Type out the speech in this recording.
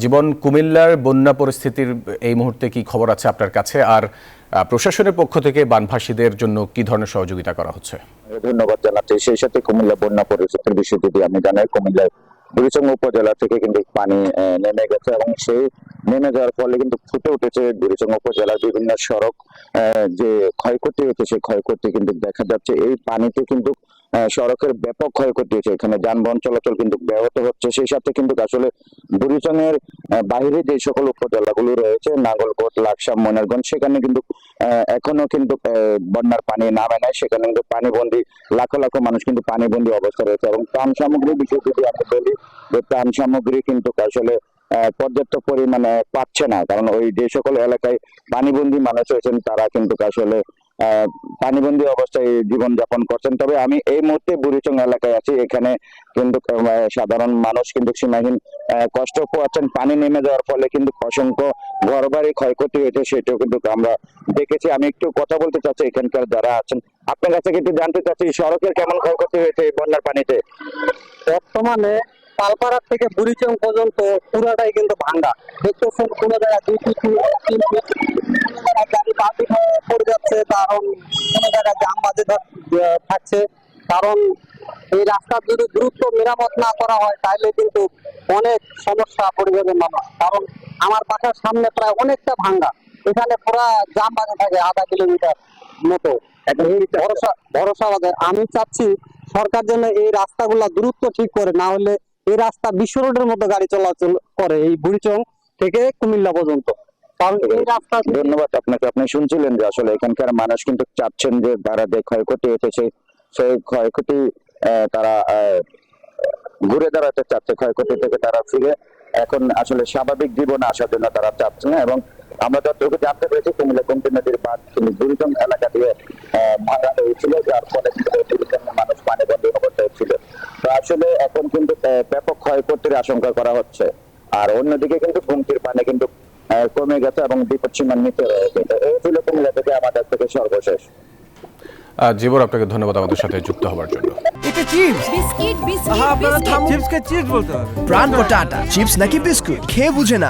জীবন, কুমিল্লার বন্যা পরিস্থিতির এই মুহূর্তে কি খবর আছে আপনার কাছে, আর প্রশাসনের পক্ষ থেকে বানভাসীদের জন্য কি ধরনের সহযোগিতা করা হচ্ছে? ধন্যবাদ জানাচ্ছি। সেই সাথে কুমিল্লা বন্যা পরিস্থিতির বিষয়ে যদি আমি জানাই, কুমিল্লার বুড়িচং উপজেলা থেকে কিন্তু পানি নেমে গেছে এবং সেই নেমে যাওয়ার ফলে কিন্তু ফুটে উঠেছে বুড়িচং উপজেলার বিভিন্ন সড়ক। যে ক্ষয়ক্ষতি হয়েছে সেই ক্ষয়ক্ষতি কিন্তু দেখা যাচ্ছে। এই পানিতে কিন্তু সড়কের ব্যাপক ক্ষয়ক্ষতি হয়েছে, এখানে যানবাহন চলাচল কিন্তু ব্যাহত হচ্ছে। সেই সাথে কিন্তু আসলে বুড়িচং এর বাইরে যে সকল উপজেলাগুলো রয়েছে, নাঙ্গলকোট, লাকসাম, ময়নারগঞ্জ, সেখানে কিন্তু এখনো কিন্তু বন্যার পানি নামে নাই। সেখানে কিন্তু পানিবন্দী লাখো লাখো মানুষ কিন্তু পানিবন্দী অবস্থা রয়েছে। এবং ত্রাণ সামগ্রীর বিষয় যদি আমি বলি, যে ত্রাণ সামগ্রী কিন্তু আসলে পর্যাপ্ত পরিমাণে পাচ্ছে না, কারণ ওই যে সকল এলাকায় পানিবন্দী মানুষ রয়েছেন তারা কিন্তু আসলে পানিবন্দী অবস্থায় জীবনযাপন করছেন। তবে আমি এই মুহূর্তে বুড়িচং এলাকায় আছি, এখানে কিন্তু সাধারণ মানুষ কিন্তু সীমাহীন কষ্ট পোয়াচ্ছেন। পানি নেমে যাওয়ার ফলে কিন্তু অসংখ্য ঘরবাড়ি ক্ষয়ক্ষতি হয়েছে, সেটাও কিন্তু আমরা দেখেছি। আমি একটু কথা বলতে চাচ্ছি এখানকার যারা আছেন, আপনার কাছে কিন্তু জানতে চাচ্ছি সড়কের কেমন ক্ষয়ক্ষতি হয়েছে এই বন্যার পানিতে। বর্তমানে পালপাড়া থেকে বুড়িচং পর্যন্ত পুরাটাই কিন্তু ভাঙ্গা। দেখতেছেন কোনো জায়গায় 2 ফিট 3 ফিট, কোনো জায়গায় গাড়ি বাতি পড়ে যাচ্ছে, কারণ কোনো জায়গায় জাম বাজে থাকছে। কারণ এই রাস্তার যদি দ্রুত মেরামত না করা হয় তাহলে কিন্তু অনেক সমস্যা পড়ে যাবে মানুষ। কারণ আমার বাসার সামনে প্রায় অনেকটা ভাঙ্গা, এখানে পুরা জাম বাজে থাকে আধা কিলোমিটার মতো। ভরসা আমাদের। আমি চাচ্ছি সরকার যেন এই রাস্তাগুলা দ্রুত ঠিক করে, না হলে এই রাস্তা বিশ্ব রোডের মতো গাড়ি চলাচল করে এই বুড়িচং থেকে কুমিল্লা পর্যন্ত। কারণ এই রাস্তা। ধন্যবাদ আপনাকে। আপনি শুনছিলেন যে আসলে এখানকার মানুষ কিন্তু চাচ্ছেন যে তারা যে ক্ষয়ক্ষতি হয়েছে সেই ক্ষয়ক্ষতি তারা ঘুরে দাঁড়াতে চাচ্ছে, ক্ষয়ক্ষতি থেকে তারা ফিরে এখন আসলে স্বাভাবিক জীবনে আসার জন্য তারা চাচ্ছেন। এবং আমরা যতটুকু জানতে পেরেছি, কুমিল্লা গোমতী নদীর বাঁধ কিন্তু বুড়িচং এলাকা দিয়ে ভাঙা হয়েছিল, যার ফলে বুড়িচং মানুষ পানিবন্দী অবস্থায় ছিল। তো আসলে এখন কিন্তু ব্যাপক ক্ষয়ক্ষতির আশঙ্কা করা হচ্ছে। আর অন্যদিকে কিন্তু গোমতীর পানি কিন্তু কমে গেছে এবং বিপদসীমার নিচে রয়েছে। এই ছিল কুমিল্লা থেকে আমাদের থেকে সর্বশেষ। জীবন, আপনাকে ধন্যবাদ আমাদের সাথে যুক্ত হওয়ার জন্য। এটা চিপস, বিস্কিট আপনারা চিপসকে চিপস বলতে হবে। প্রাণ কটা আটা চিপস নাকি বিস্কুট খেয়ে বুঝে না